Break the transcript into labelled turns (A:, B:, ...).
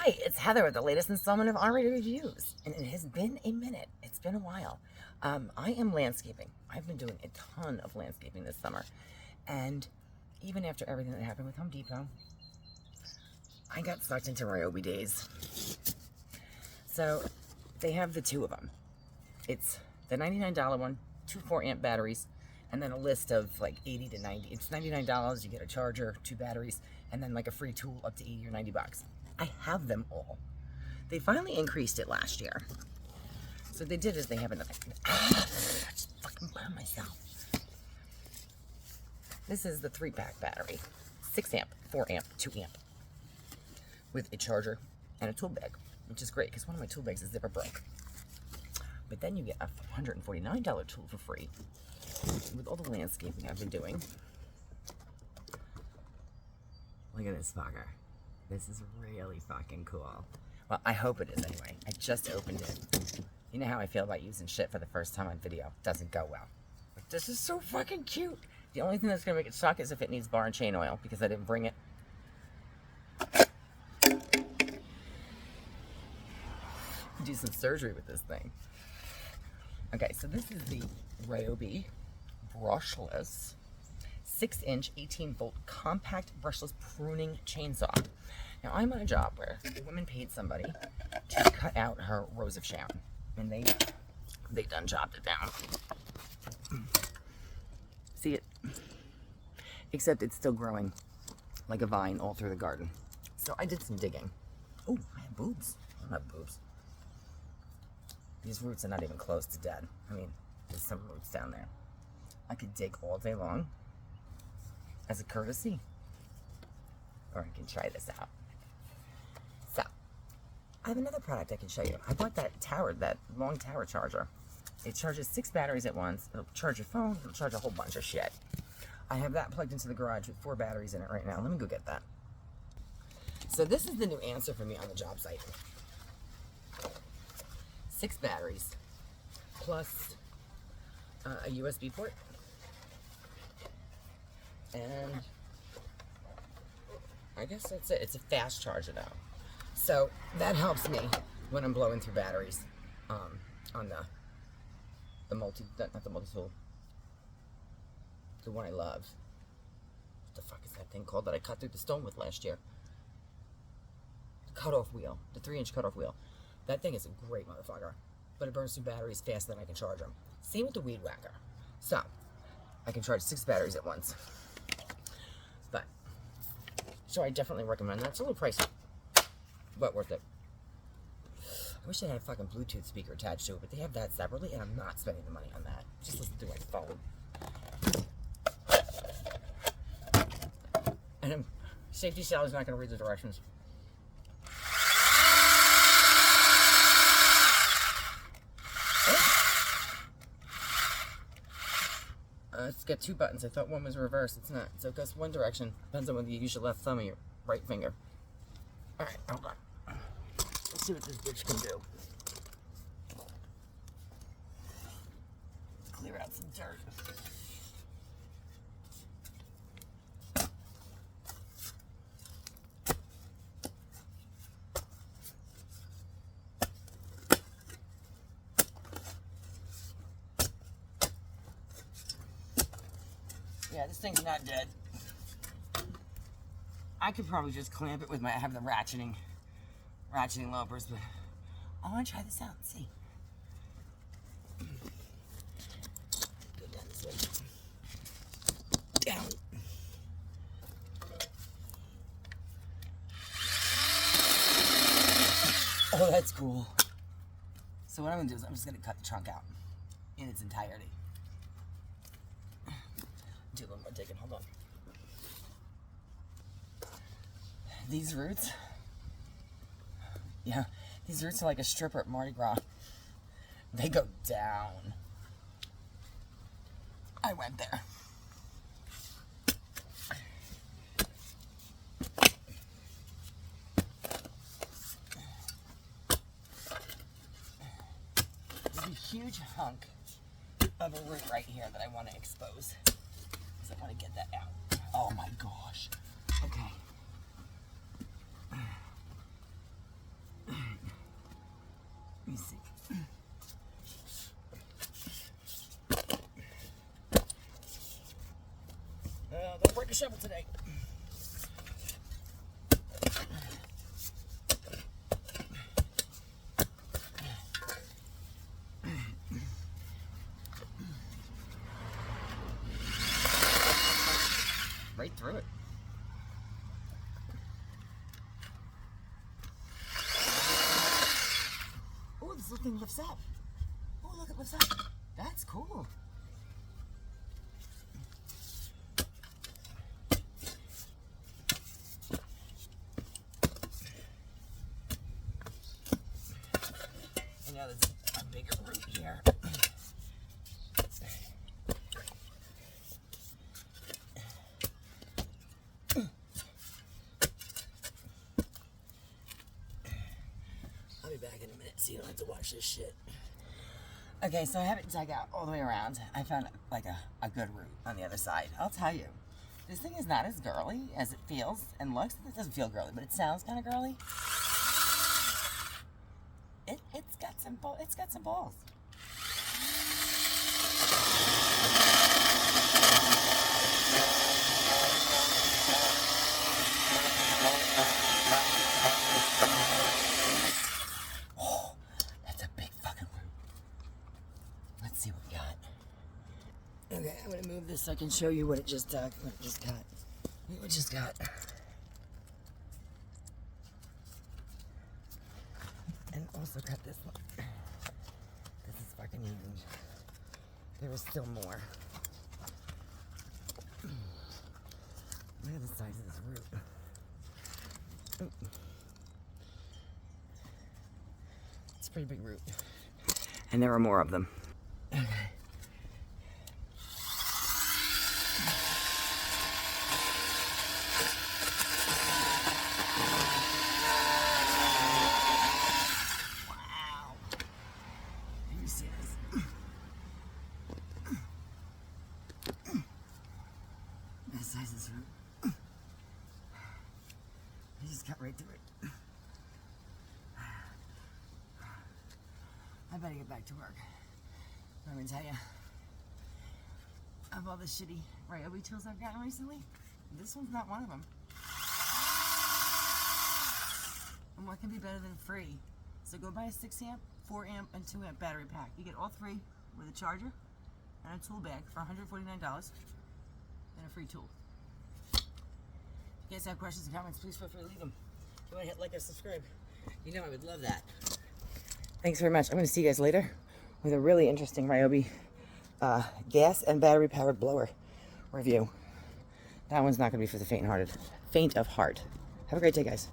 A: Hi, it's Heather with the latest installment of Rated Reviews, and it has been a minute. It's been a while. I am landscaping. I've been doing a ton of landscaping this summer, and even after everything that happened with Home Depot, I got sucked into Ryobi days. So they have the two of them. It's the $99 one, 2 4-amp batteries, and then a list of like 80 to 90. It's $99. You get a charger, 2 batteries, and then like a free tool up to 80 or 90 bucks. I have them all. They finally increased it last year. So they did is they have another. I just fucking burned myself. This is the 3-pack battery. 6-amp, 4-amp, 2-amp. With a charger and a tool bag, which is great because one of my tool bags is zipper broke. But then you get a $149 tool for free with all the landscaping I've been doing. Look at this fucker. This is really fucking cool. Well, I hope it is anyway. I just opened it. You know how I feel about using shit for the first time on video. Doesn't go well. But this is so fucking cute. The only thing that's going to make it suck is if it needs bar and chain oil because I didn't bring it. Do some surgery with this thing. Okay, so this is the Ryobi Brushless 6-inch 18-volt compact brushless pruning chainsaw. Now I'm on a job where the woman paid somebody to cut out her rows of sharon, and they done chopped it down. See it? Except it's still growing like a vine all through the garden. So I did some digging. Oh, I have boobs. I don't have boobs. These roots are not even close to dead. I mean, there's some roots down there. I could dig all day long as a courtesy. Or I can try this out. So, I have another product I can show you. I bought that long tower charger. It charges 6 batteries at once. It'll charge your phone. It'll charge a whole bunch of shit. I have that plugged into the garage with 4 batteries in it right now. Let me go get that. So this is the new answer for me on the job site. 6 batteries plus a USB port. And I guess that's it. It's a fast charger though. So that helps me when I'm blowing through batteries on not the multi-tool. The one I love. What the fuck is that thing called that I cut through the stone with last year? The cutoff wheel. The 3-inch cutoff wheel. That thing is a great motherfucker. But it burns through batteries faster than I can charge them. Same with the weed whacker. So, I can charge 6 batteries at once. But, so I definitely recommend that. It's a little pricey, but worth it. I wish they had a fucking Bluetooth speaker attached to it, but they have that separately, and I'm not spending the money on that. Just listen through my phone. And Safety Sally's not going to read the directions. It's got 2 buttons. I thought one was reverse. It's not. So it goes one direction. Depends on whether you use your left thumb or your right finger. Alright, hold on. Let's see what this bitch can do. Clear out some dirt. Yeah, this thing's not dead. I could probably just clamp it with I have the ratcheting loppers, but I want to try this out and see. Go down this way. Down. Oh, that's cool. So what I'm going to do is I'm just going to cut the trunk out in its entirety. Do a little more digging, hold on. These roots, yeah, these roots are like a stripper at Mardi Gras. They go down. I went there. There's a huge hunk of a root right here that I want to expose. I want to get that out. Oh my gosh. Okay. me see. Don't break a shovel today. Right through it. Oh, this little thing lifts up. Oh, look, it lifts up. That's cool. And now there's a bigger root here. I'll be back in a minute so you don't have to watch this shit. Okay, so I haven't dug out all the way around. I found like a good root on the other side. I'll tell you, this thing is not as girly as it feels and looks. It doesn't feel girly, but it sounds kind of girly. It's got some balls. Oh, that's a big fucking root. Let's see what we got. Okay, I'm gonna move this so I can show you what it just got. Look what it just got. And also cut this one. This is fucking huge. There was still more. Look at the size of this root. It's a pretty big root. And there are more of them. Okay. Wow. Let me see this. The size of this root. I just cut right through it. I better get back to work. I'm gonna tell you, of all the shitty Ryobi tools I've gotten recently, this one's not one of them. And what can be better than free? So go buy a 6 amp, 4 amp, and 2 amp battery pack. You get all three with a charger and a tool bag for $149 and a free tool. If you guys have questions and comments, please feel free to leave them. If you want to hit like or subscribe, you know I would love that. Thanks very much. I'm going to see you guys later with a really interesting Ryobi gas and battery powered blower review. That one's not going to be for the faint of heart. Have a great day, guys.